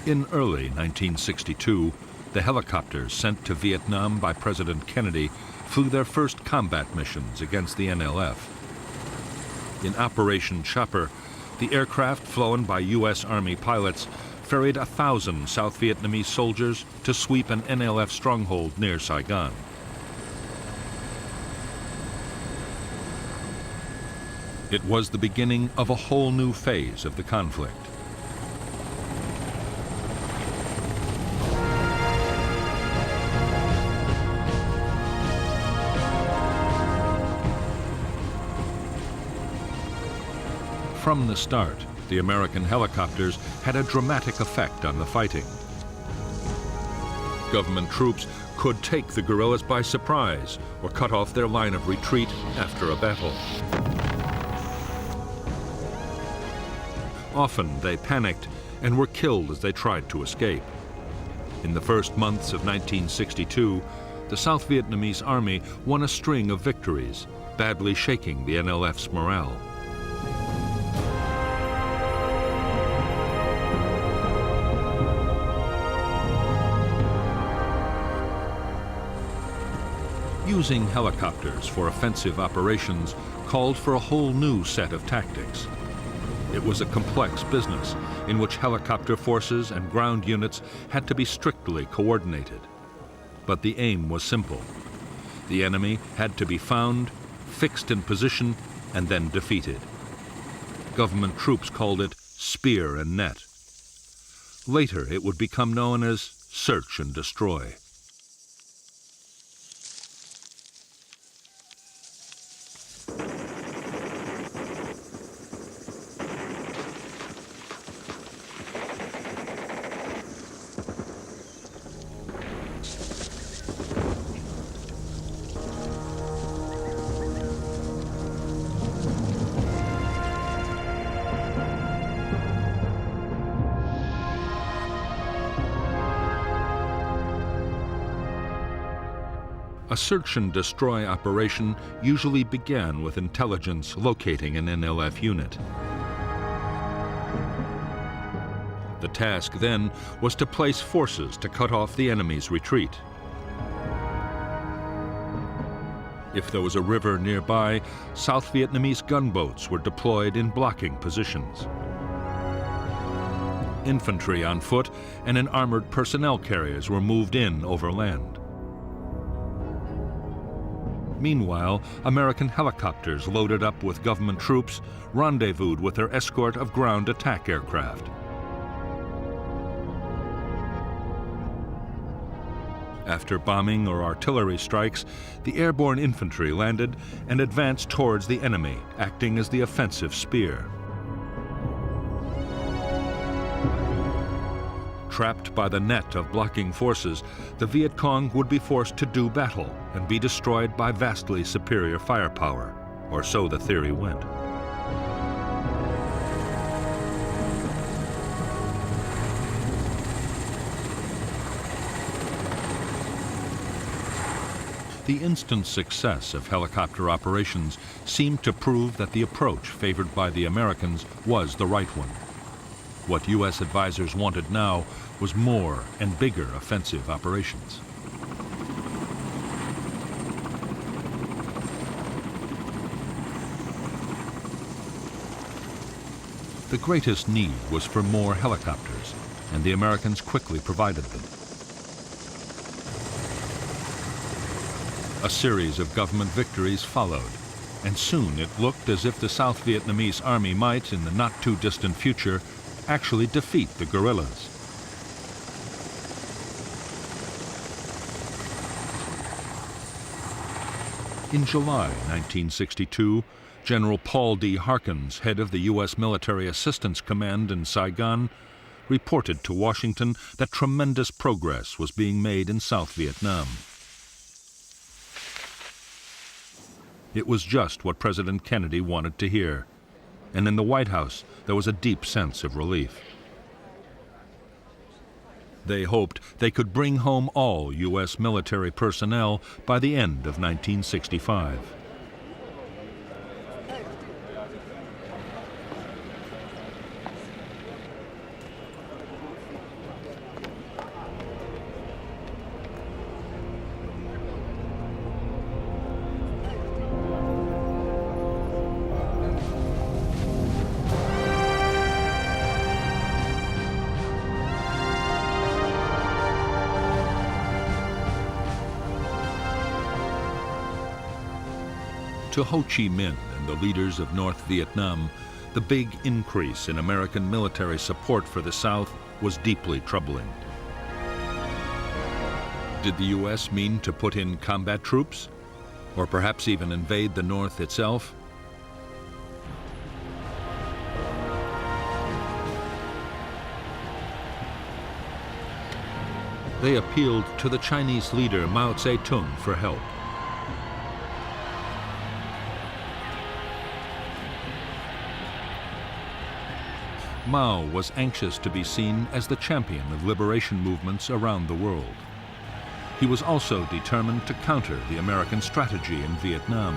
In early 1962, the helicopters sent to Vietnam by President Kennedy flew their first combat missions against the NLF. In Operation Chopper, the aircraft flown by U.S. Army pilots ferried 1,000 South Vietnamese soldiers to sweep an NLF stronghold near Saigon. It was the beginning of a whole new phase of the conflict. From the start, the American helicopters had a dramatic effect on the fighting. Government troops could take the guerrillas by surprise or cut off their line of retreat after a battle. Often they panicked and were killed as they tried to escape. In the first months of 1962, the South Vietnamese Army won a string of victories, badly shaking the NLF's morale. Using helicopters for offensive operations called for a whole new set of tactics. It was a complex business in which helicopter forces and ground units had to be strictly coordinated. But the aim was simple. The enemy had to be found, fixed in position, and then defeated. Government troops called it spear and net. Later, it would become known as search and destroy. A search and destroy operation usually began with intelligence locating an NLF unit. The task then was to place forces to cut off the enemy's retreat. If there was a river nearby, South Vietnamese gunboats were deployed in blocking positions. Infantry on foot and in armored personnel carriers were moved in overland. Meanwhile, American helicopters loaded up with government troops rendezvoused with their escort of ground attack aircraft. After bombing or artillery strikes, the airborne infantry landed and advanced towards the enemy, acting as the offensive spear. Trapped by the net of blocking forces, the Viet Cong would be forced to do battle and be destroyed by vastly superior firepower, or so the theory went. The instant success of helicopter operations seemed to prove that the approach favored by the Americans was the right one. What U.S. advisors wanted now was more and bigger offensive operations. The greatest need was for more helicopters, and the Americans quickly provided them. A series of government victories followed, and soon it looked as if the South Vietnamese Army might, in the not-too-distant future, actually defeat the guerrillas. In July 1962, General Paul D. Harkins, head of the U.S. Military Assistance Command in Saigon, reported to Washington that tremendous progress was being made in South Vietnam. It was just what President Kennedy wanted to hear, and in the White House there was a deep sense of relief. They hoped they could bring home all U.S. military personnel by the end of 1965. To Ho Chi Minh and the leaders of North Vietnam, the big increase in American military support for the South was deeply troubling. Did the U.S. mean to put in combat troops? Or perhaps even invade the North itself? They appealed to the Chinese leader Mao Zedong for help. Mao was anxious to be seen as the champion of liberation movements around the world. He was also determined to counter the American strategy in Vietnam.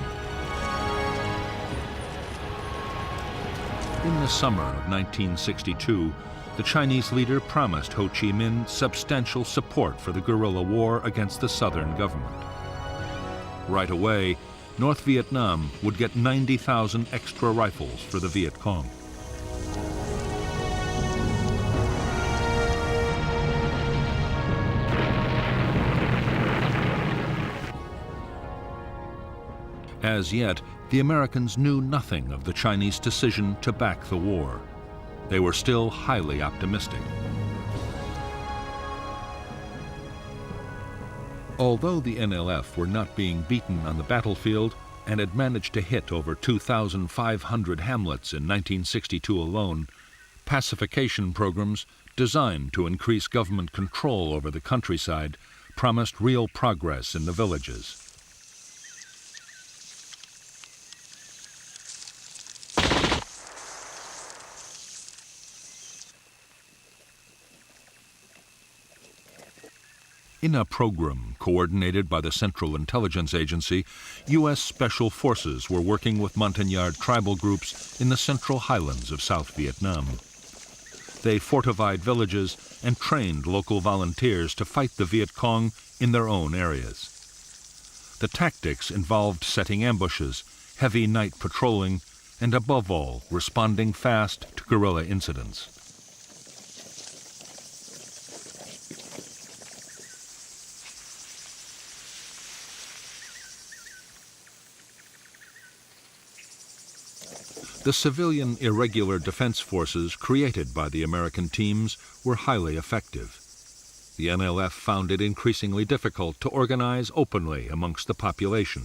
In the summer of 1962, the Chinese leader promised Ho Chi Minh substantial support for the guerrilla war against the Southern government. Right away, North Vietnam would get 90,000 extra rifles for the Viet Cong. As yet, the Americans knew nothing of the Chinese decision to back the war. They were still highly optimistic. Although the NLF were not being beaten on the battlefield and had managed to hit over 2,500 hamlets in 1962 alone, pacification programs designed to increase government control over the countryside promised real progress in the villages. In a program coordinated by the Central Intelligence Agency, U.S. Special Forces were working with Montagnard tribal groups in the central highlands of South Vietnam. They fortified villages and trained local volunteers to fight the Viet Cong in their own areas. The tactics involved setting ambushes, heavy night patrolling, and above all, responding fast to guerrilla incidents. The civilian irregular defense forces created by the American teams were highly effective. The NLF found it increasingly difficult to organize openly amongst the population.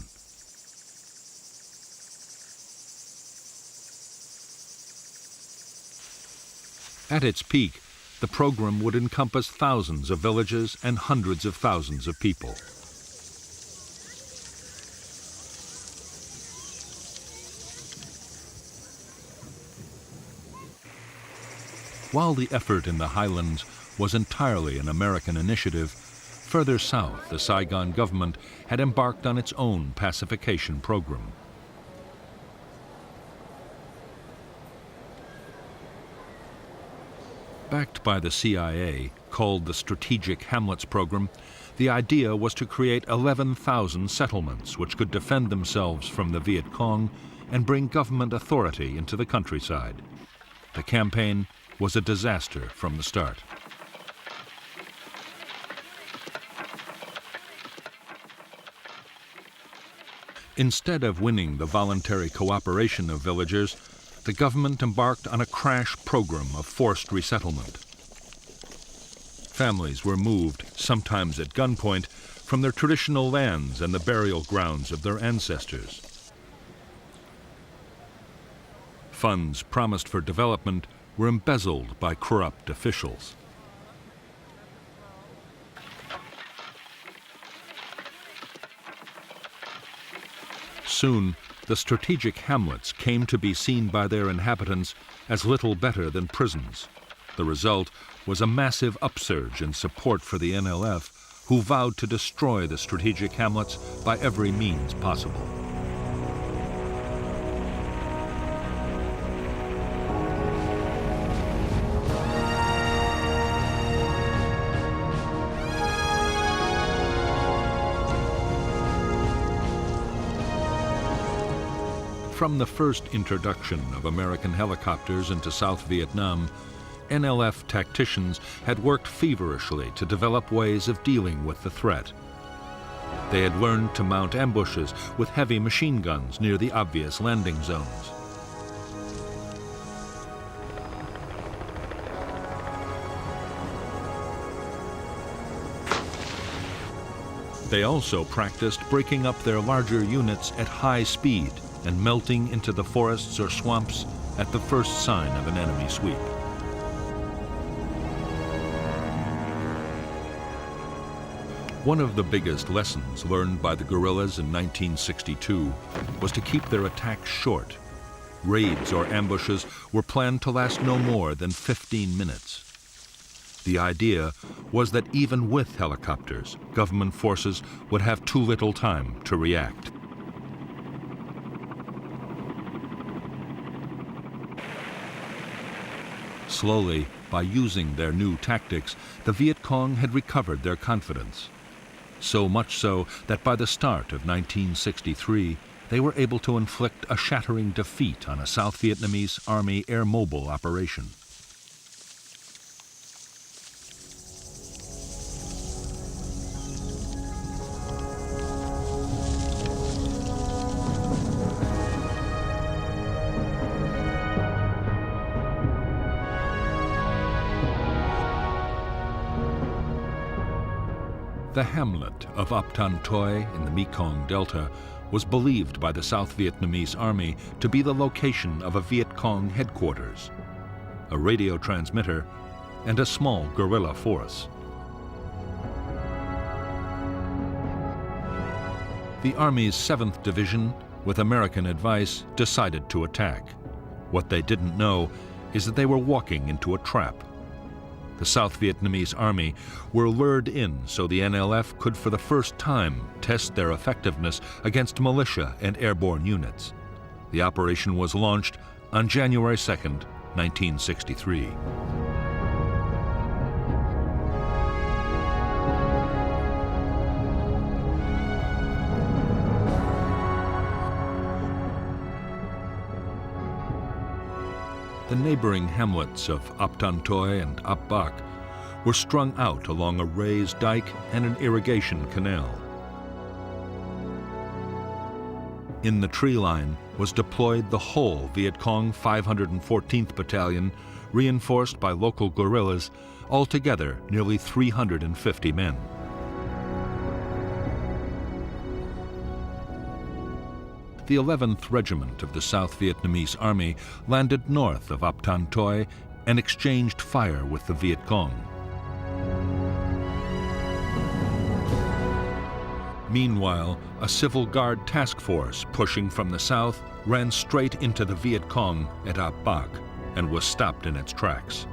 At its peak, the program would encompass thousands of villages and hundreds of thousands of people. While the effort in the highlands was entirely an American initiative, further south the Saigon government had embarked on its own pacification program. Backed by the CIA, called the Strategic Hamlets Program, the idea was to create 11,000 settlements which could defend themselves from the Viet Cong and bring government authority into the countryside. The campaign was a disaster from the start. Instead of winning the voluntary cooperation of villagers, the government embarked on a crash program of forced resettlement. Families were moved, sometimes at gunpoint, from their traditional lands and the burial grounds of their ancestors. Funds promised for development were embezzled by corrupt officials. Soon, the strategic hamlets came to be seen by their inhabitants as little better than prisons. The result was a massive upsurge in support for the NLF, who vowed to destroy the strategic hamlets by every means possible. From the first introduction of American helicopters into South Vietnam, NLF tacticians had worked feverishly to develop ways of dealing with the threat. They had learned to mount ambushes with heavy machine guns near the obvious landing zones. They also practiced breaking up their larger units at high speed and melting into the forests or swamps at the first sign of an enemy sweep. One of the biggest lessons learned by the guerrillas in 1962 was to keep their attacks short. Raids or ambushes were planned to last no more than 15 minutes. The idea was that even with helicopters, government forces would have too little time to react. Slowly, by using their new tactics, the Viet Cong had recovered their confidence. So much so that by the start of 1963, they were able to inflict a shattering defeat on a South Vietnamese Army air mobile operation. The hamlet of Ap Tan Toi in the Mekong Delta was believed by the South Vietnamese Army to be the location of a Viet Cong headquarters, a radio transmitter, and a small guerrilla force. The Army's 7th Division, with American advice, decided to attack. What they didn't know is that they were walking into a trap. The South Vietnamese Army were lured in so the NLF could for the first time test their effectiveness against militia and airborne units. The operation was launched on January 2nd, 1963. The neighboring hamlets of Ap Tan Toi and Ap Bac were strung out along a raised dike and an irrigation canal. In the tree line was deployed the whole Viet Cong 514th Battalion, reinforced by local guerrillas, altogether nearly 350 men. The 11th Regiment of the South Vietnamese Army landed north of Ap Tan Toi and exchanged fire with the Viet Cong. Meanwhile, a Civil Guard task force pushing from the south ran straight into the Viet Cong at Ap Bac and was stopped in its tracks.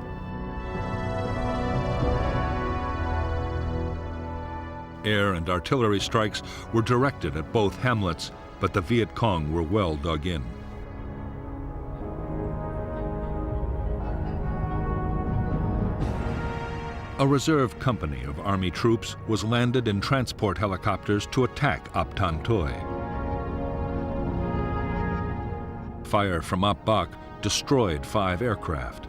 Air and artillery strikes were directed at both hamlets, but the Viet Cong were well dug in. A reserve company of Army troops was landed in transport helicopters to attack Ap Tan Toi. Fire from Ap Bac destroyed 5 aircraft.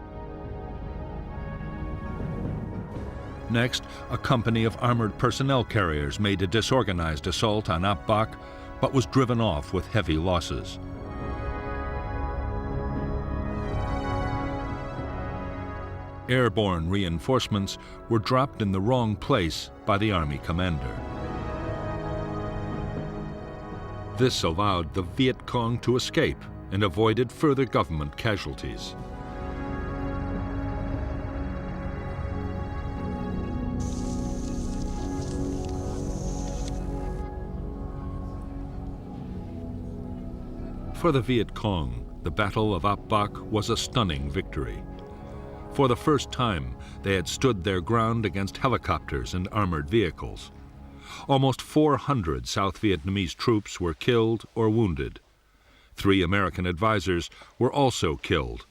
Next, a company of armored personnel carriers made a disorganized assault on Ap Bac, but was driven off with heavy losses. Airborne reinforcements were dropped in the wrong place by the Army commander. This allowed the Viet Cong to escape and avoided further government casualties. For the Viet Cong, the Battle of Ap Bac was a stunning victory. For the first time, they had stood their ground against helicopters and armored vehicles. Almost 400 South Vietnamese troops were killed or wounded. 3 American advisors were also killed,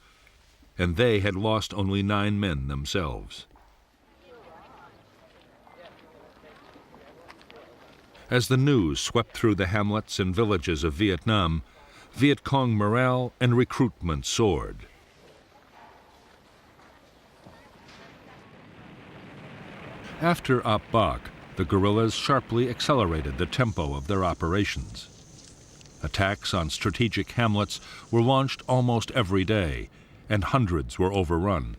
and they had lost only 9 men themselves. As the news swept through the hamlets and villages of Vietnam, Viet Cong morale and recruitment soared. After Ap Bac, the guerrillas sharply accelerated the tempo of their operations. Attacks on strategic hamlets were launched almost every day, and hundreds were overrun.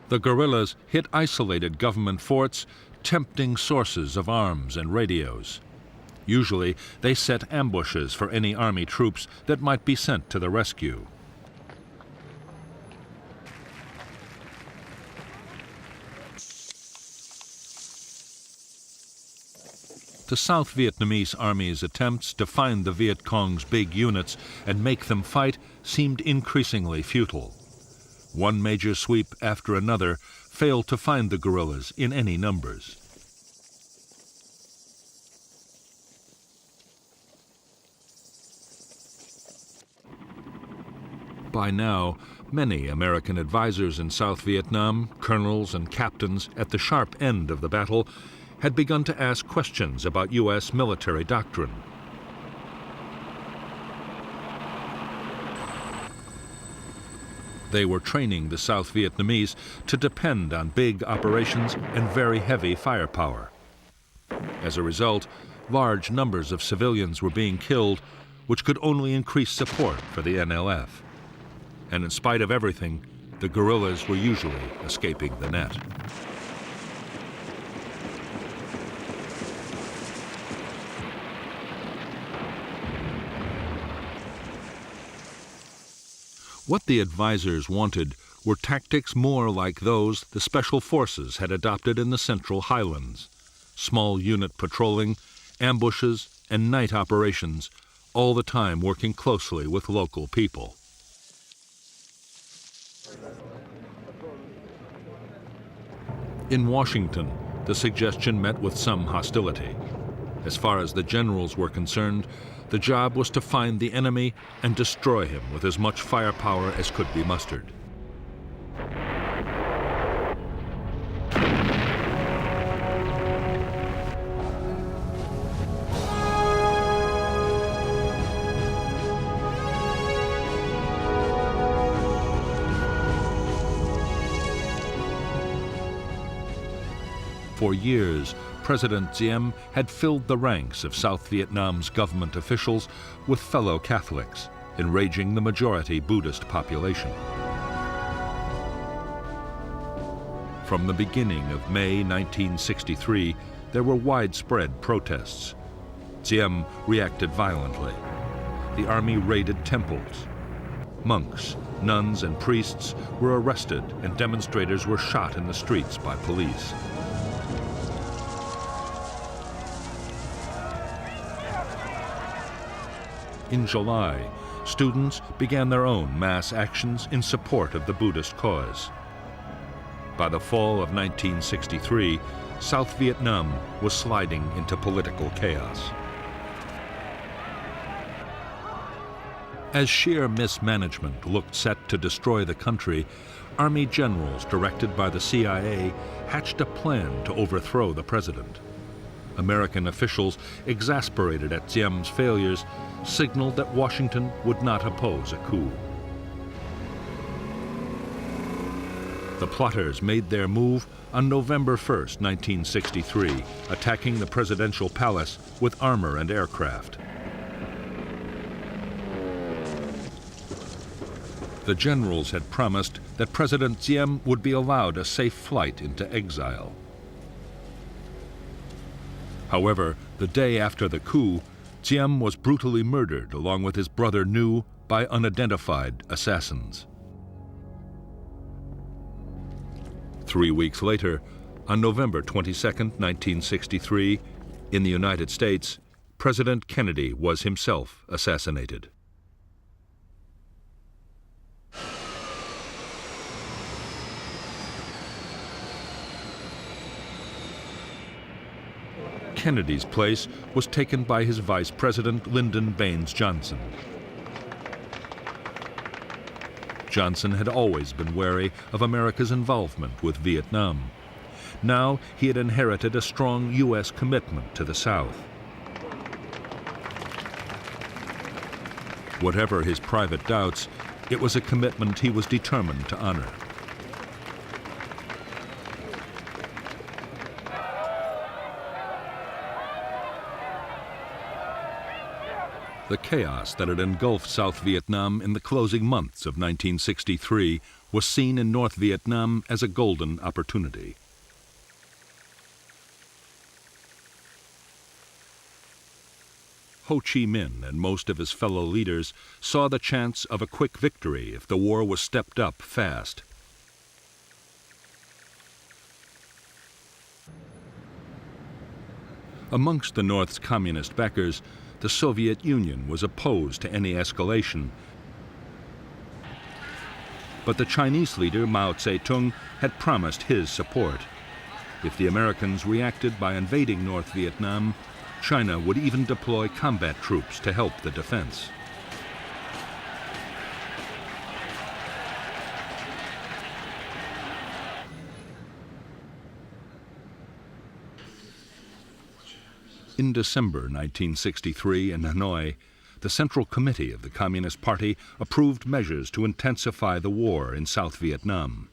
The guerrillas hit isolated government forts, tempting sources of arms and radios. Usually, they set ambushes for any army troops that might be sent to the rescue. The South Vietnamese Army's attempts to find the Viet Cong's big units and make them fight seemed increasingly futile. One major sweep after another failed to find the guerrillas in any numbers. By now, many American advisors in South Vietnam, colonels and captains at the sharp end of the battle, had begun to ask questions about U.S. military doctrine. They were training the South Vietnamese to depend on big operations and very heavy firepower. As a result, large numbers of civilians were being killed, which could only increase support for the NLF. And in spite of everything, the guerrillas were usually escaping the net. What the advisors wanted were tactics more like those the Special Forces had adopted in the Central Highlands: small unit patrolling, ambushes, and night operations, all the time working closely with local people. In Washington, the suggestion met with some hostility. As far as the generals were concerned, the job was to find the enemy and destroy him with as much firepower as could be mustered. For years, President Chien had filled the ranks of South Vietnam's government officials with fellow Catholics, enraging the majority Buddhist population. From the beginning of May 1963, there were widespread protests. Chien reacted violently. The army raided temples. Monks, nuns, and priests were arrested, and demonstrators were shot in the streets by police. In July, students began their own mass actions in support of the Buddhist cause. By the fall of 1963, South Vietnam was sliding into political chaos. As sheer mismanagement looked set to destroy the country, Army generals directed by the CIA hatched a plan to overthrow the president. American officials, exasperated at Chien's failures, signaled that Washington would not oppose a coup. The plotters made their move on November 1, 1963, attacking the presidential palace with armor and aircraft. The generals had promised that President Chien would be allowed a safe flight into exile. However, the day after the coup, Chien was brutally murdered along with his brother Nhu by unidentified assassins. 3 weeks later, on November 22, 1963, in the United States, President Kennedy was himself assassinated. Kennedy's place was taken by his vice president, Lyndon Baines Johnson. Johnson had always been wary of America's involvement with Vietnam. Now he had inherited a strong U.S. commitment to the South. Whatever his private doubts, it was a commitment he was determined to honor. The chaos that had engulfed South Vietnam in the closing months of 1963 was seen in North Vietnam as a golden opportunity. Ho Chi Minh and most of his fellow leaders saw the chance of a quick victory if the war was stepped up fast. Amongst the North's communist backers, the Soviet Union was opposed to any escalation. But the Chinese leader Mao Zedong had promised his support. If the Americans reacted by invading North Vietnam, China would even deploy combat troops to help the defense. In December 1963 in Hanoi, the Central Committee of the Communist Party approved measures to intensify the war in South Vietnam.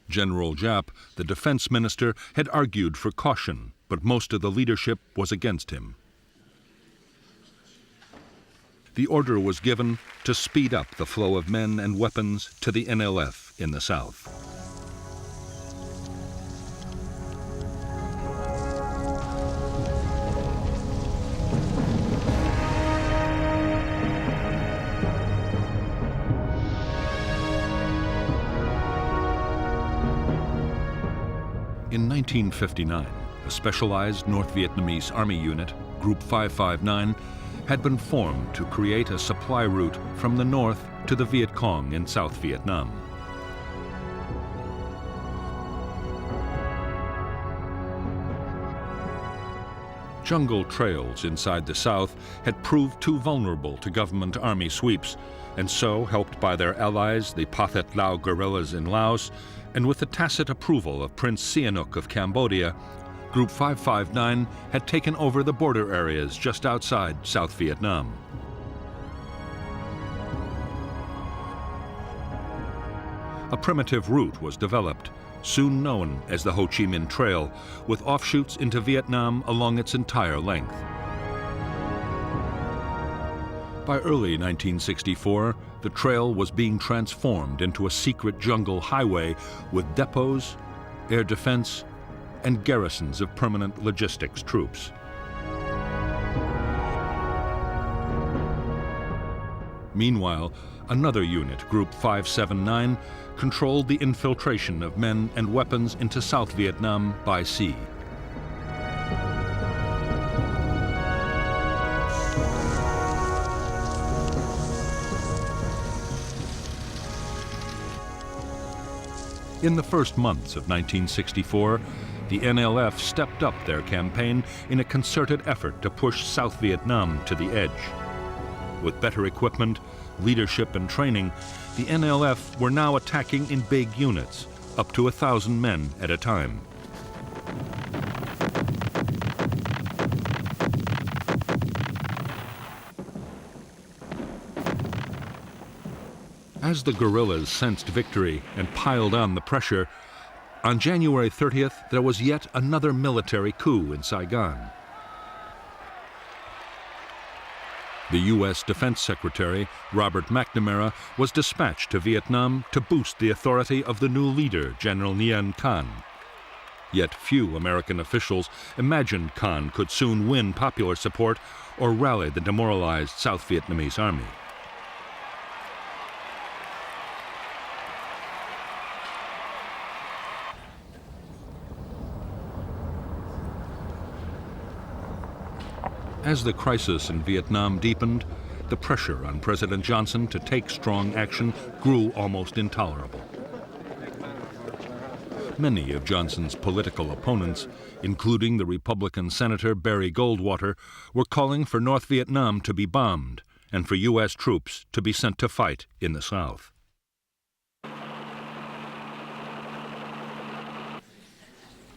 General Giap, the defense minister, had argued for caution, but most of the leadership was against him. The order was given to speed up the flow of men and weapons to the NLF in the south. In 1959, a specialized North Vietnamese Army unit, Group 559, had been formed to create a supply route from the north to the Viet Cong in South Vietnam. Jungle trails inside the south had proved too vulnerable to government army sweeps, and so, helped by their allies, the Pathet Lao guerrillas in Laos, and with the tacit approval of Prince Sihanouk of Cambodia, Group 559 had taken over the border areas just outside South Vietnam. A primitive route was developed, soon known as the Ho Chi Minh Trail, with offshoots into Vietnam along its entire length. By early 1964, the trail was being transformed into a secret jungle highway with depots, air defense, and garrisons of permanent logistics troops. Meanwhile, another unit, Group 579, controlled the infiltration of men and weapons into South Vietnam by sea. In the first months of 1964, the NLF stepped up their campaign in a concerted effort to push South Vietnam to the edge. With better equipment, leadership, and training, the NLF were now attacking in big units, up to 1,000 men at a time. As the guerrillas sensed victory and piled on the pressure, on January 30th, there was yet another military coup in Saigon. The U.S. Defense Secretary, Robert McNamara, was dispatched to Vietnam to boost the authority of the new leader, General Nguyen Thanh. Yet few American officials imagined Thanh could soon win popular support or rally the demoralized South Vietnamese army. As the crisis in Vietnam deepened, the pressure on President Johnson to take strong action grew almost intolerable. Many of Johnson's political opponents, including the Republican Senator Barry Goldwater, were calling for North Vietnam to be bombed and for U.S. troops to be sent to fight in the South.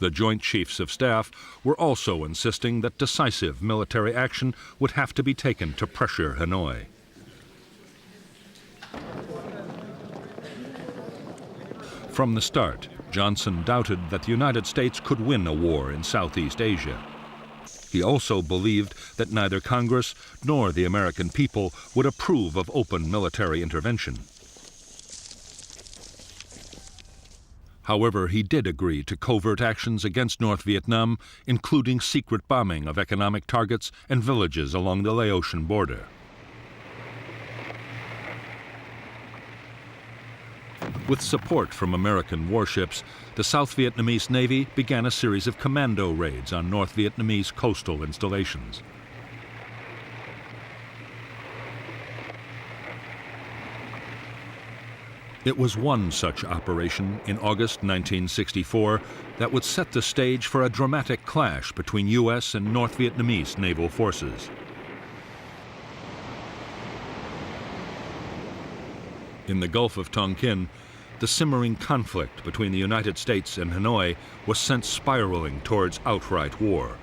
The Joint Chiefs of Staff were also insisting that decisive military action would have to be taken to pressure Hanoi. From the start, Johnson doubted that the United States could win a war in Southeast Asia. He also believed that neither Congress nor the American people would approve of open military intervention. However, he did agree to covert actions against North Vietnam, including secret bombing of economic targets and villages along the Laotian border. With support from American warships, the South Vietnamese Navy began a series of commando raids on North Vietnamese coastal installations. It was one such operation in August 1964 that would set the stage for a dramatic clash between U.S. and North Vietnamese naval forces. In the Gulf of Tonkin, the simmering conflict between the United States and Hanoi was sent spiraling towards outright war.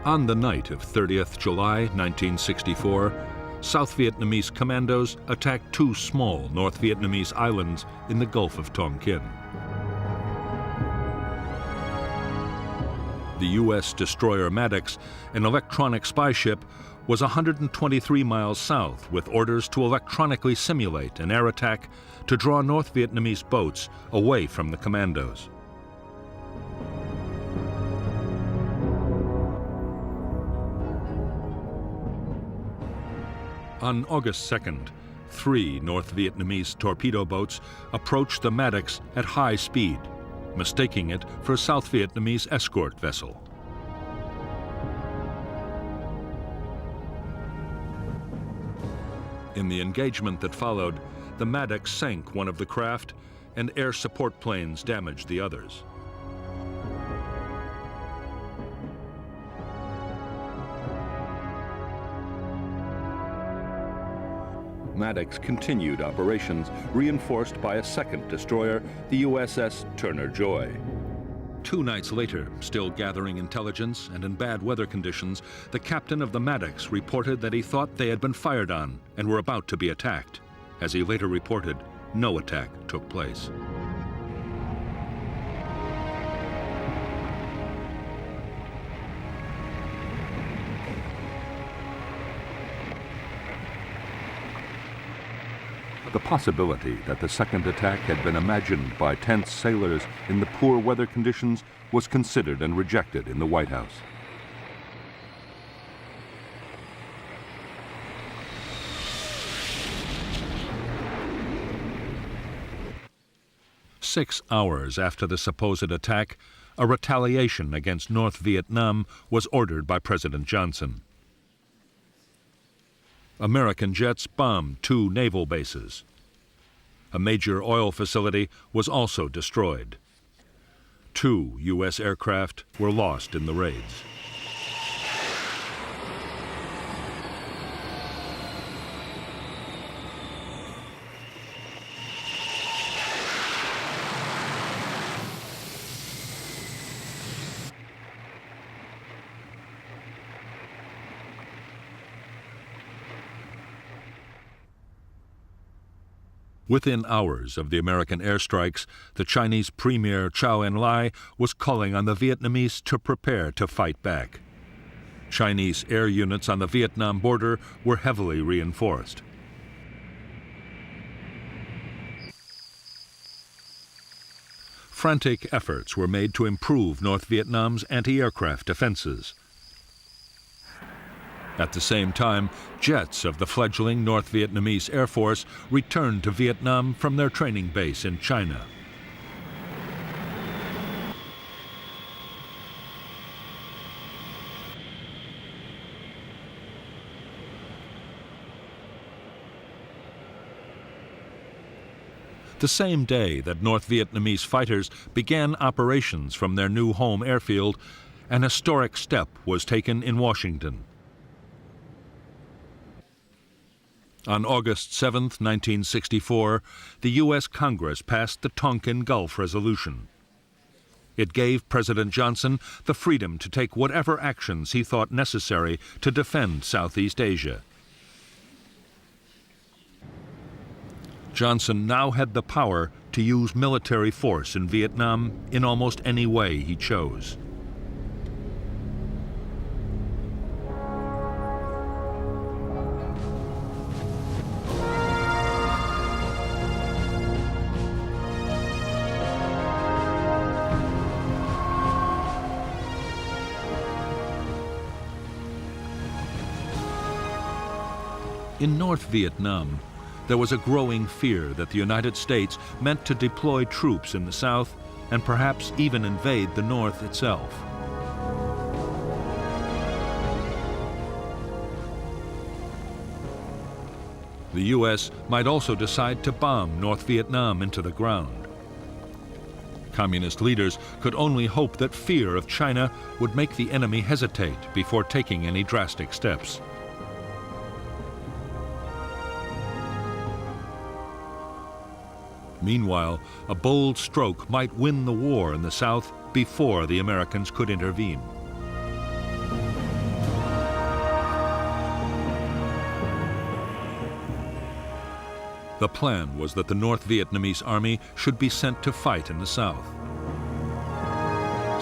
On the night of 30th July 1964, South Vietnamese commandos attacked two small North Vietnamese islands in the Gulf of Tonkin. The U.S. destroyer Maddox, an electronic spy ship, was 123 miles south with orders to electronically simulate an air attack to draw North Vietnamese boats away from the commandos. On August 2nd, 3 North Vietnamese torpedo boats approached the Maddox at high speed, mistaking it for a South Vietnamese escort vessel. In the engagement that followed, the Maddox sank one of the craft and air support planes damaged the others. Maddox continued operations, reinforced by a second destroyer, the USS Turner Joy. 2 nights later, still gathering intelligence and in bad weather conditions, the captain of the Maddox reported that he thought they had been fired on and were about to be attacked. As he later reported, no attack took place. The possibility that the second attack had been imagined by tense sailors in the poor weather conditions was considered and rejected in the White House. Six hours after the supposed attack, a retaliation against North Vietnam was ordered by President Johnson. American jets bombed 2 naval bases. A major oil facility was also destroyed. 2 U.S. aircraft were lost in the raids. Within hours of the American airstrikes, the Chinese Premier Chow En-lai was calling on the Vietnamese to prepare to fight back. Chinese air units on the Vietnam border were heavily reinforced. Frantic efforts were made to improve North Vietnam's anti-aircraft defenses. At the same time, jets of the fledgling North Vietnamese Air Force returned to Vietnam from their training base in China. The same day that North Vietnamese fighters began operations from their new home airfield, an historic step was taken in Washington. On August 7, 1964, the U.S. Congress passed the Tonkin Gulf Resolution. It gave President Johnson the freedom to take whatever actions he thought necessary to defend Southeast Asia. Johnson now had the power to use military force in Vietnam in almost any way he chose. In North Vietnam, there was a growing fear that the United States meant to deploy troops in the south and perhaps even invade the north itself. The U.S. might also decide to bomb North Vietnam into the ground. Communist leaders could only hope that fear of China would make the enemy hesitate before taking any drastic steps. Meanwhile, a bold stroke might win the war in the South before the Americans could intervene. The plan was that the North Vietnamese army should be sent to fight in the South.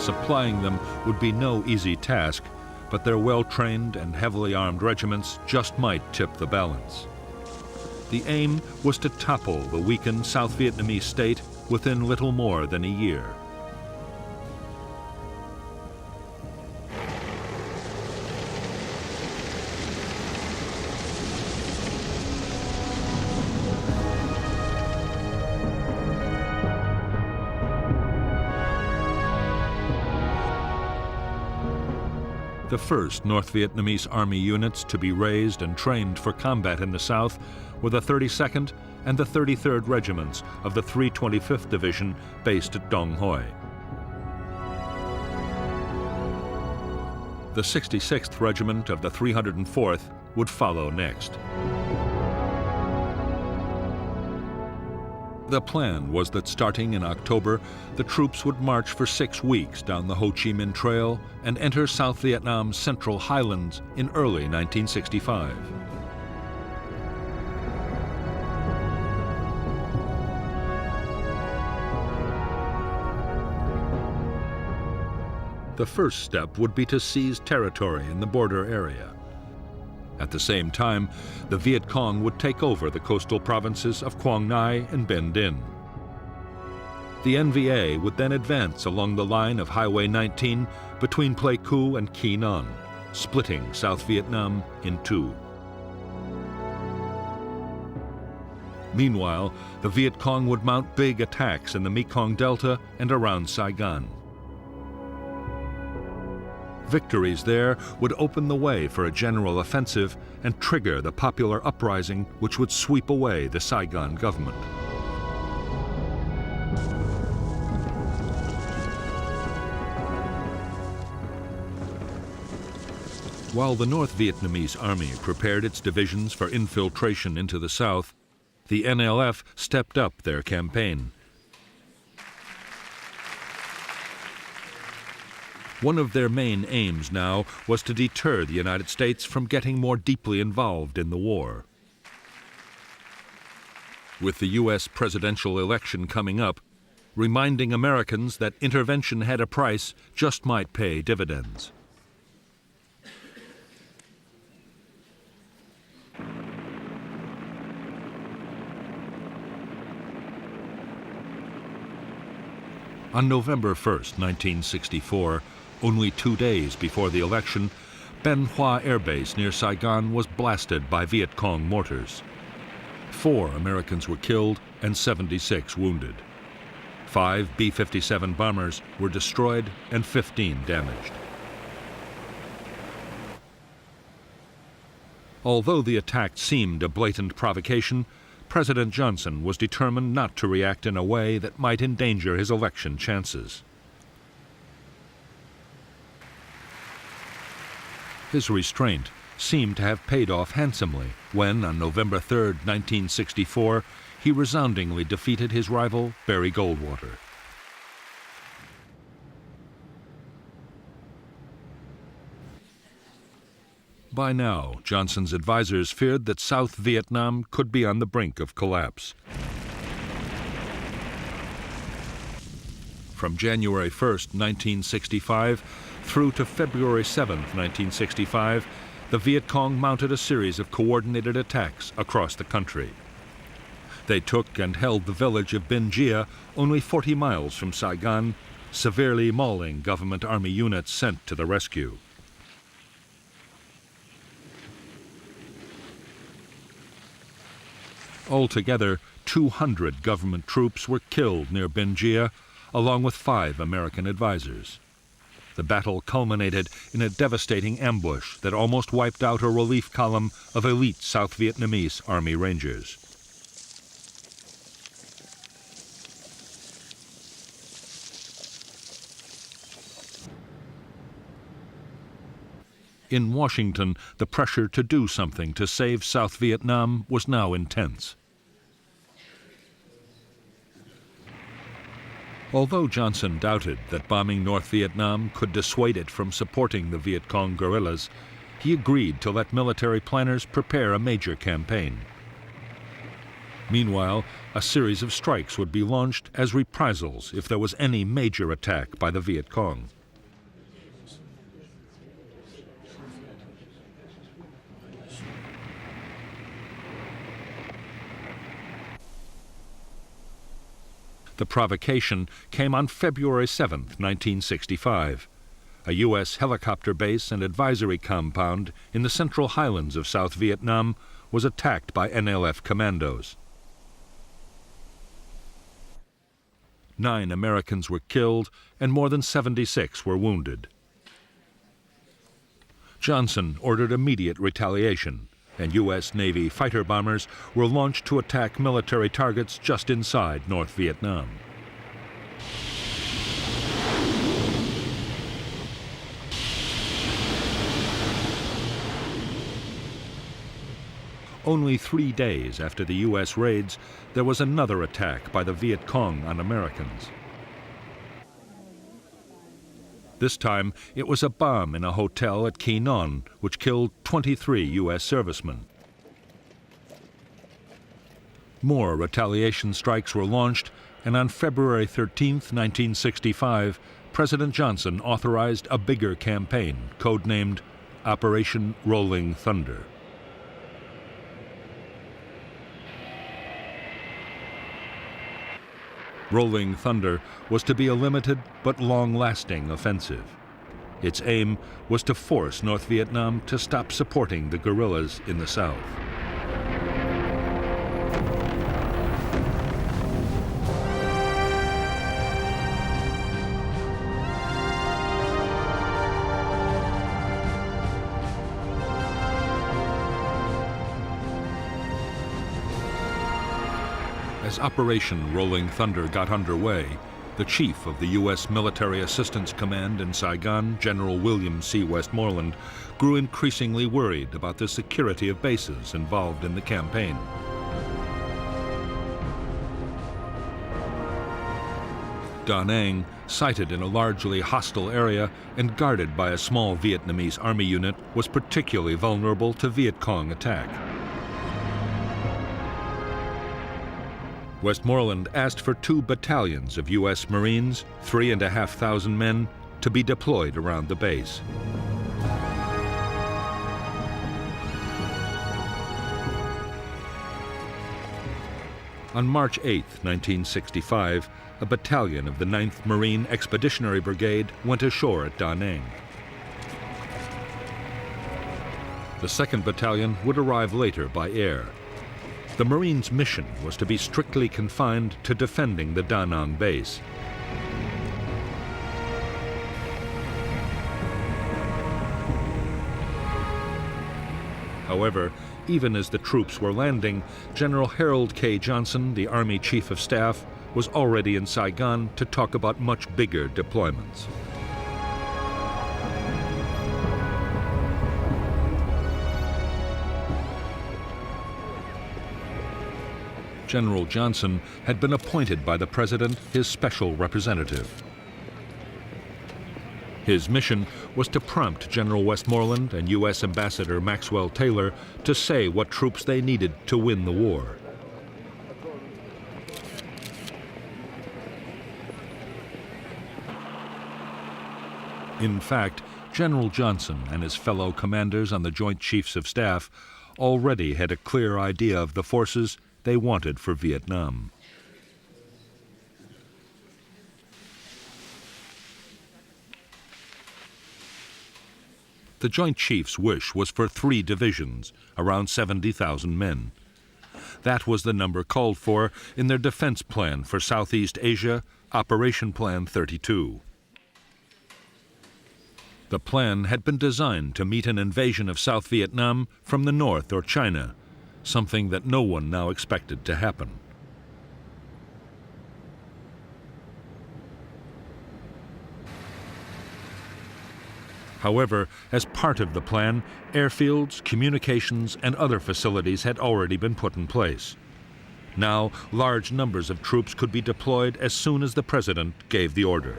Supplying them would be no easy task, but their well-trained and heavily armed regiments just might tip the balance. The aim was to topple the weakened South Vietnamese state within little more than a year. The first North Vietnamese Army units to be raised and trained for combat in the South were the 32nd and the 33rd Regiments of the 325th Division based at Dong Hoi. The 66th Regiment of the 304th would follow next. The plan was that starting in October, the troops would march for 6 weeks down the Ho Chi Minh Trail and enter South Vietnam's central highlands in early 1965. The first step would be to seize territory in the border area. At the same time, the Viet Cong would take over the coastal provinces of Quang Ngai and Binh Dinh. The NVA would then advance along the line of Highway 19 between Pleiku and Quy Nhon, splitting South Vietnam in two. Meanwhile, the Viet Cong would mount big attacks in the Mekong Delta and around Saigon. Victories there would open the way for a general offensive and trigger the popular uprising which would sweep away the Saigon government. While the North Vietnamese Army prepared its divisions for infiltration into the South, the NLF stepped up their campaign. One of their main aims now was to deter the United States from getting more deeply involved in the war. With the U.S. presidential election coming up, reminding Americans that intervention had a price just might pay dividends. On November 1st, 1964, only 2 days before the election, Ben Hoa Air Base near Saigon was blasted by Viet Cong mortars. 4 Americans were killed and 76 wounded. 5 B-57 bombers were destroyed and 15 damaged. Although the attack seemed a blatant provocation, President Johnson was determined not to react in a way that might endanger his election chances. His restraint seemed to have paid off handsomely when, on November 3, 1964, he resoundingly defeated his rival, Barry Goldwater. By now, Johnson's advisors feared that South Vietnam could be on the brink of collapse. From January 1st, 1965, through to February 7th, 1965, the Viet Cong mounted a series of coordinated attacks across the country. They took and held the village of Binh Gia, only 40 miles from Saigon, severely mauling government army units sent to the rescue. Altogether, 200 government troops were killed near Binh Gia, along with 5 American advisors. The battle culminated in a devastating ambush that almost wiped out a relief column of elite South Vietnamese Army Rangers. In Washington, the pressure to do something to save South Vietnam was now intense. Although Johnson doubted that bombing North Vietnam could dissuade it from supporting the Viet Cong guerrillas, he agreed to let military planners prepare a major campaign. Meanwhile, a series of strikes would be launched as reprisals if there was any major attack by the Viet Cong. The provocation came on February 7, 1965. A U.S. helicopter base and advisory compound in the central highlands of South Vietnam was attacked by NLF commandos. 9 Americans were killed and more than 76 were wounded. Johnson ordered immediate retaliation, and U.S. Navy fighter bombers were launched to attack military targets just inside North Vietnam. Only 3 days after the U.S. raids, there was another attack by the Viet Cong on Americans. This time, it was a bomb in a hotel at Quy Nhon, which killed 23 U.S. servicemen. More retaliation strikes were launched, and on February 13, 1965, President Johnson authorized a bigger campaign, codenamed Operation Rolling Thunder. Rolling Thunder was to be a limited but long-lasting offensive. Its aim was to force North Vietnam to stop supporting the guerrillas in the south. As Operation Rolling Thunder got underway, the chief of the U.S. Military Assistance Command in Saigon, General William C. Westmoreland, grew increasingly worried about the security of bases involved in the campaign. Da Nang, sited in a largely hostile area and guarded by a small Vietnamese army unit, was particularly vulnerable to Viet Cong attack. Westmoreland asked for 2 battalions of U.S. Marines, 3,500 men, to be deployed around the base. On March 8, 1965, a battalion of the 9th Marine Expeditionary Brigade went ashore at Da Nang. The 2nd Battalion would arrive later by air. The Marines' mission was to be strictly confined to defending the Da Nang base. However, even as the troops were landing, General Harold K. Johnson, the Army Chief of Staff, was already in Saigon to talk about much bigger deployments. General Johnson had been appointed by the president his special representative. His mission was to prompt General Westmoreland and U.S. Ambassador Maxwell Taylor to say what troops they needed to win the war. In fact, General Johnson and his fellow commanders on the Joint Chiefs of Staff already had a clear idea of the forces they wanted for Vietnam. The Joint Chiefs' wish was for 3 divisions, around 70,000 men. That was the number called for in their defense plan for Southeast Asia, Operation Plan 32. The plan had been designed to meet an invasion of South Vietnam from the north or China, something that no one now expected to happen. However, as part of the plan, airfields, communications, and other facilities had already been put in place. Now, large numbers of troops could be deployed as soon as the President gave the order.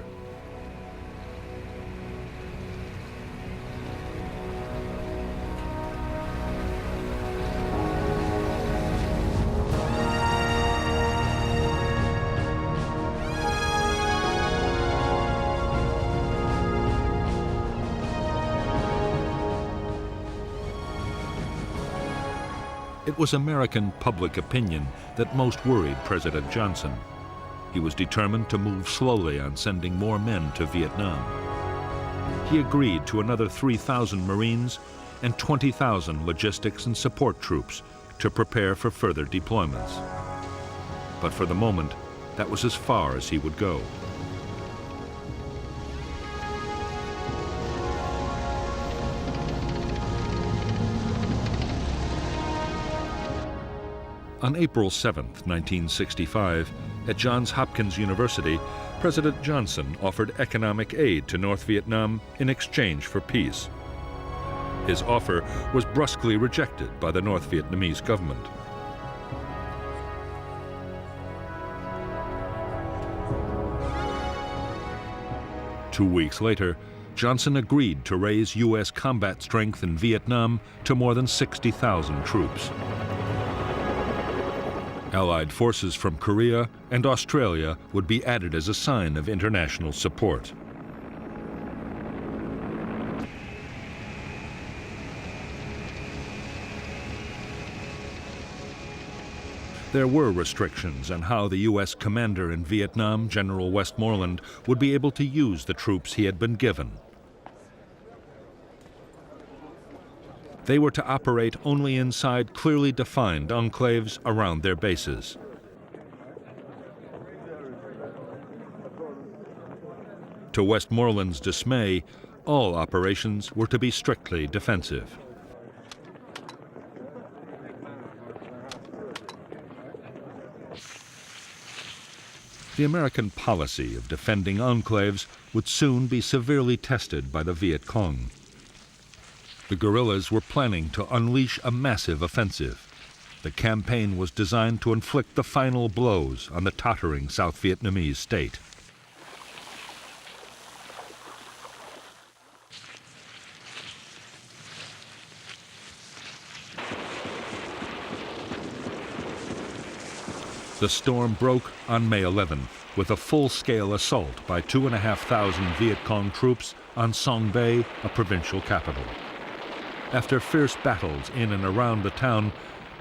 It was American public opinion that most worried President Johnson. He was determined to move slowly on sending more men to Vietnam. He agreed to another 3,000 Marines and 20,000 logistics and support troops to prepare for further deployments. But for the moment, that was as far as he would go. On April 7, 1965, at Johns Hopkins University, President Johnson offered economic aid to North Vietnam in exchange for peace. His offer was brusquely rejected by the North Vietnamese government. Two weeks later, Johnson agreed to raise U.S. combat strength in Vietnam to more than 60,000 troops. Allied forces from Korea and Australia would be added as a sign of international support. There were restrictions on how the U.S. commander in Vietnam, General Westmoreland, would be able to use the troops he had been given. They were to operate only inside clearly defined enclaves around their bases. To Westmoreland's dismay, all operations were to be strictly defensive. The American policy of defending enclaves would soon be severely tested by the Viet Cong. The guerrillas were planning to unleash a massive offensive. The campaign was designed to inflict the final blows on the tottering South Vietnamese state. The storm broke on May 11th with a full-scale assault by 2,500 Viet Cong troops on Song Bay, a provincial capital. After fierce battles in and around the town,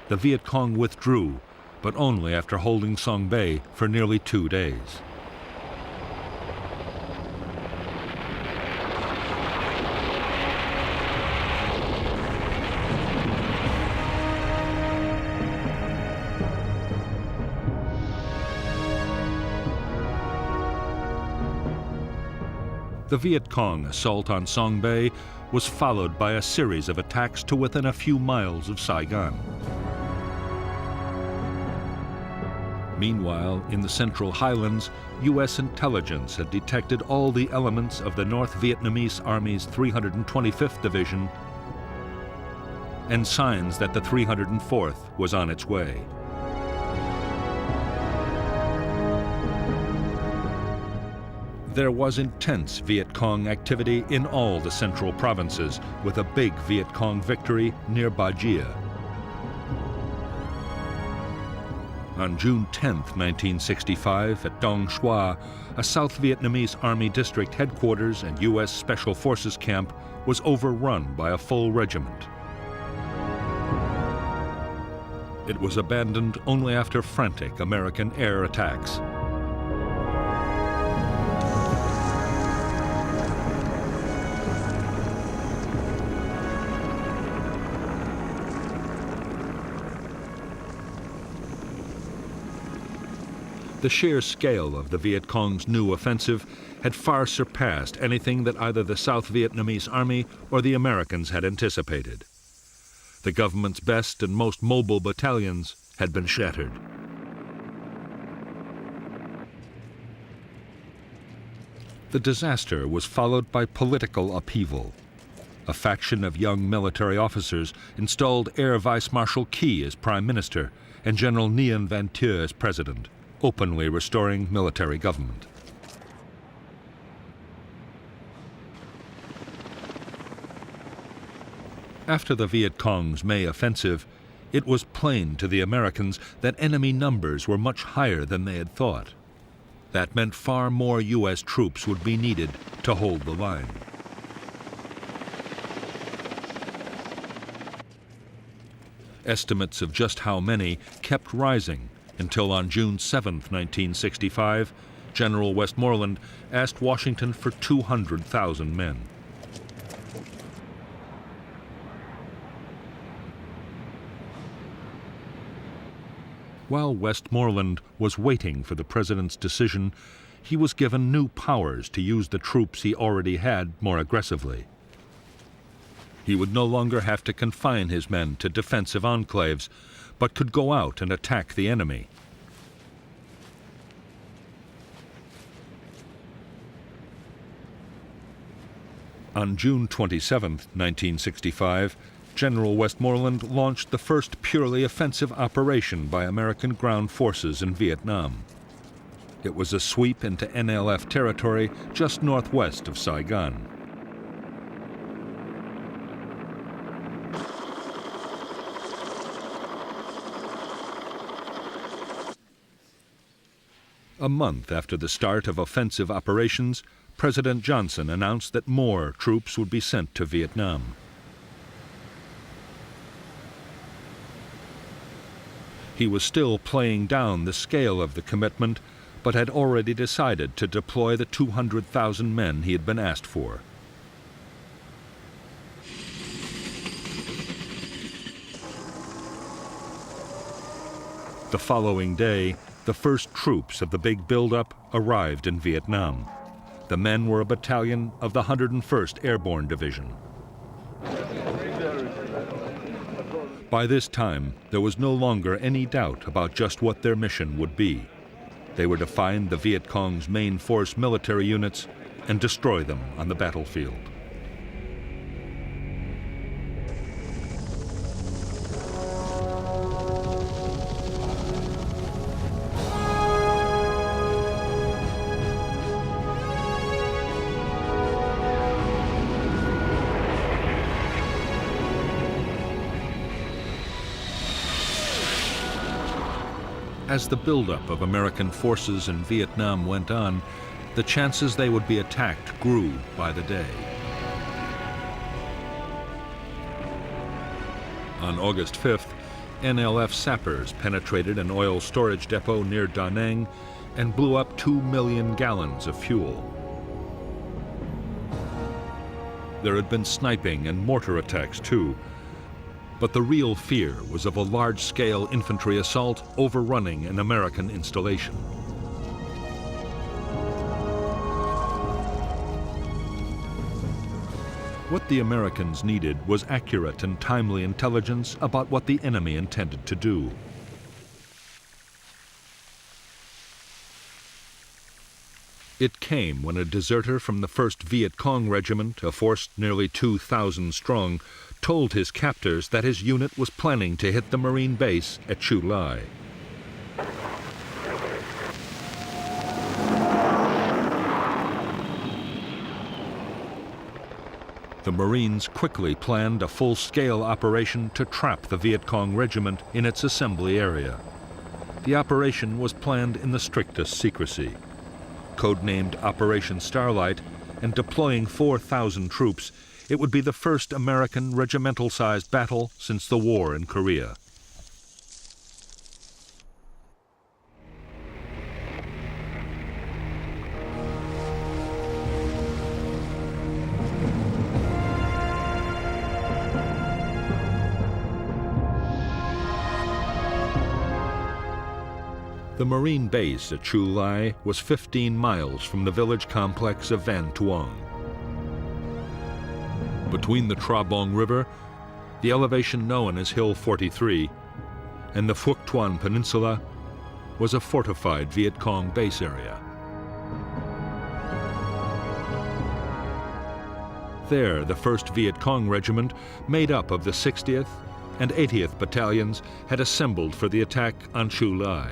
the Viet Cong withdrew, but only after holding Song Bay for nearly 2 days. The Viet Cong assault on Song Bay was followed by a series of attacks to within a few miles of Saigon. Meanwhile, in the Central Highlands, U.S. intelligence had detected all the elements of the North Vietnamese Army's 325th Division and signs that the 304th was on its way. There was intense Viet Cong activity in all the central provinces, with a big Viet Cong victory near Ba Jia. On June 10, 1965, at Dong Xoa, a South Vietnamese Army district headquarters and U.S. Special Forces camp was overrun by a full regiment. It was abandoned only after frantic American air attacks. The sheer scale of the Viet Cong's new offensive had far surpassed anything that either the South Vietnamese Army or the Americans had anticipated. The government's best and most mobile battalions had been shattered. The disaster was followed by political upheaval. A faction of young military officers installed Air Vice Marshal Ky as Prime Minister and General Nguyen Van Thieu as President, openly restoring military government. After the Viet Cong's May offensive, it was plain to the Americans that enemy numbers were much higher than they had thought. That meant far more U.S. troops would be needed to hold the line. Estimates of just how many kept rising until on June 7, 1965, General Westmoreland asked Washington for 200,000 men. While Westmoreland was waiting for the president's decision, he was given new powers to use the troops he already had more aggressively. He would no longer have to confine his men to defensive enclaves, but could go out and attack the enemy. On June 27, 1965, General Westmoreland launched the first purely offensive operation by American ground forces in Vietnam. It was a sweep into NLF territory just northwest of Saigon. A month after the start of offensive operations, President Johnson announced that more troops would be sent to Vietnam. He was still playing down the scale of the commitment, but had already decided to deploy the 200,000 men he had been asked for. The following day, the first troops of the big buildup arrived in Vietnam. The men were a battalion of the 101st Airborne Division. By this time, there was no longer any doubt about just what their mission would be. They were to find the Viet Cong's main force military units and destroy them on the battlefield. As the buildup of American forces in Vietnam went on, the chances they would be attacked grew by the day. On August 5th, NLF sappers penetrated an oil storage depot near Da Nang and blew up 2 million gallons of fuel. There had been sniping and mortar attacks too, but the real fear was of a large-scale infantry assault overrunning an American installation. What the Americans needed was accurate and timely intelligence about what the enemy intended to do. It came when a deserter from the 1st Viet Cong Regiment, a force nearly 2,000 strong, told his captors that his unit was planning to hit the Marine base at Chu Lai. The Marines quickly planned a full-scale operation to trap the Viet Cong regiment in its assembly area. The operation was planned in the strictest secrecy. Codenamed Operation Starlight, and deploying 4,000 troops, it would be the first American regimental-sized battle since the war in Korea. The Marine base at Chu Lai was 15 miles from the village complex of Van Tuong. Between the Tra Bong River, the elevation known as Hill 43, and the Phuoc Tuan Peninsula was a fortified Viet Cong base area. There, the 1st Viet Cong Regiment, made up of the 60th and 80th Battalions, had assembled for the attack on Chu Lai.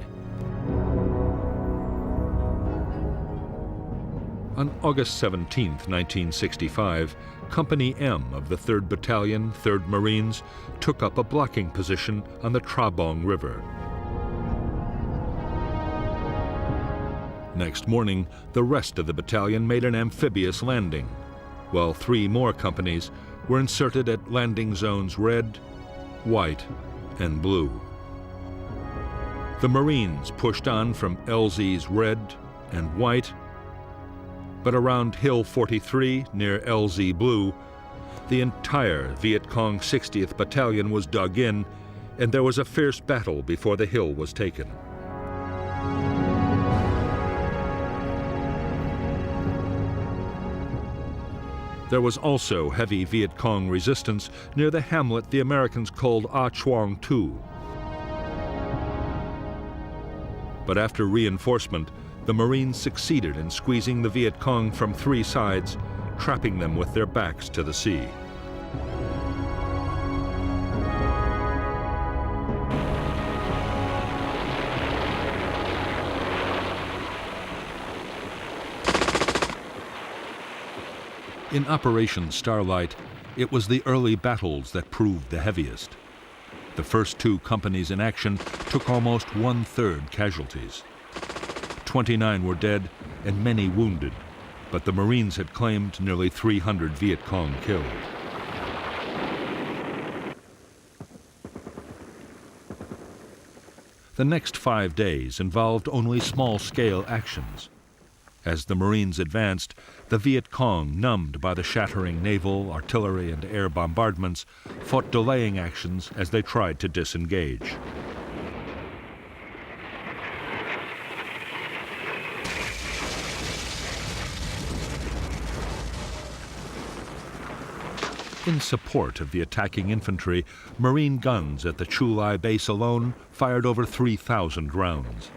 On August 17, 1965, Company M of the 3rd Battalion, 3rd Marines, took up a blocking position on the Tra Bong River. Next morning, the rest of the battalion made an amphibious landing, while 3 more companies were inserted at landing zones Red, White, and Blue. The Marines pushed on from LZ's Red and White, but around Hill 43, near LZ Blue, the entire Viet Cong 60th Battalion was dug in, and there was a fierce battle before the hill was taken. There was also heavy Viet Cong resistance near the hamlet the Americans called A Chuang Tu. But after reinforcement, the Marines succeeded in squeezing the Viet Cong from 3 sides, trapping them with their backs to the sea. In Operation Starlight, it was the early battles that proved the heaviest. The first 2 companies in action took almost 1/3 casualties. 29 were dead and many wounded, but the Marines had claimed nearly 300 Viet Cong killed. The next 5 days involved only small-scale actions. As the Marines advanced, the Viet Cong, numbed by the shattering naval, artillery, and air bombardments, fought delaying actions as they tried to disengage. In support of the attacking infantry, Marine guns at the Chu Lai base alone fired over 3,000 rounds.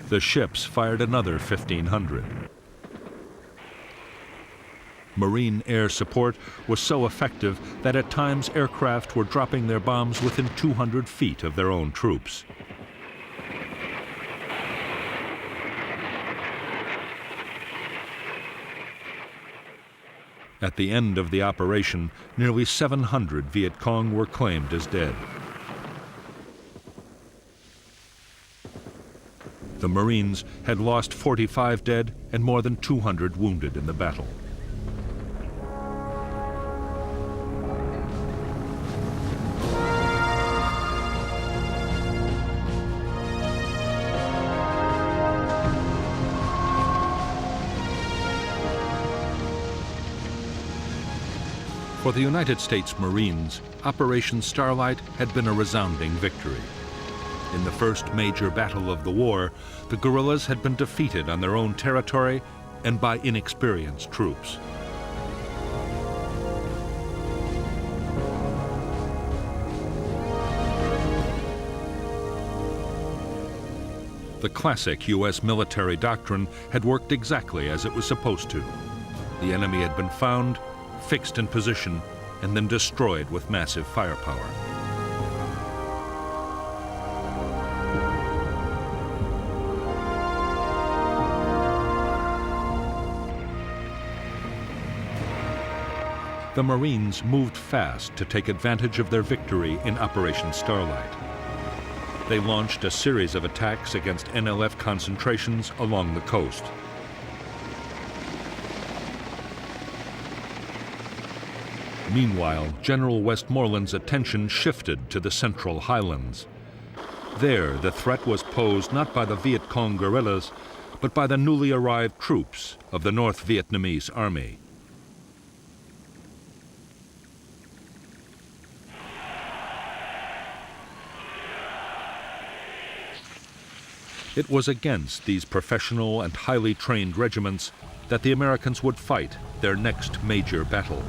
The ships fired another 1,500. Marine air support was so effective that at times aircraft were dropping their bombs within 200 feet of their own troops. At the end of the operation, nearly 700 Viet Cong were claimed as dead. The Marines had lost 45 dead and more than 200 wounded in the battle. For the United States Marines, Operation Starlight had been a resounding victory. In the first major battle of the war, the guerrillas had been defeated on their own territory and by inexperienced troops. The classic U.S. military doctrine had worked exactly as it was supposed to. The enemy had been found, fixed in position, and then destroyed with massive firepower. the Marines moved fast to take advantage of their victory in Operation Starlight. They launched a series of attacks against NLF concentrations along the coast. Meanwhile, General Westmoreland's attention shifted to the Central Highlands. There, the threat was posed not by the Viet Cong guerrillas, but by the newly arrived troops of the North Vietnamese Army. It was against these professional and highly trained regiments that the Americans would fight their next major battle.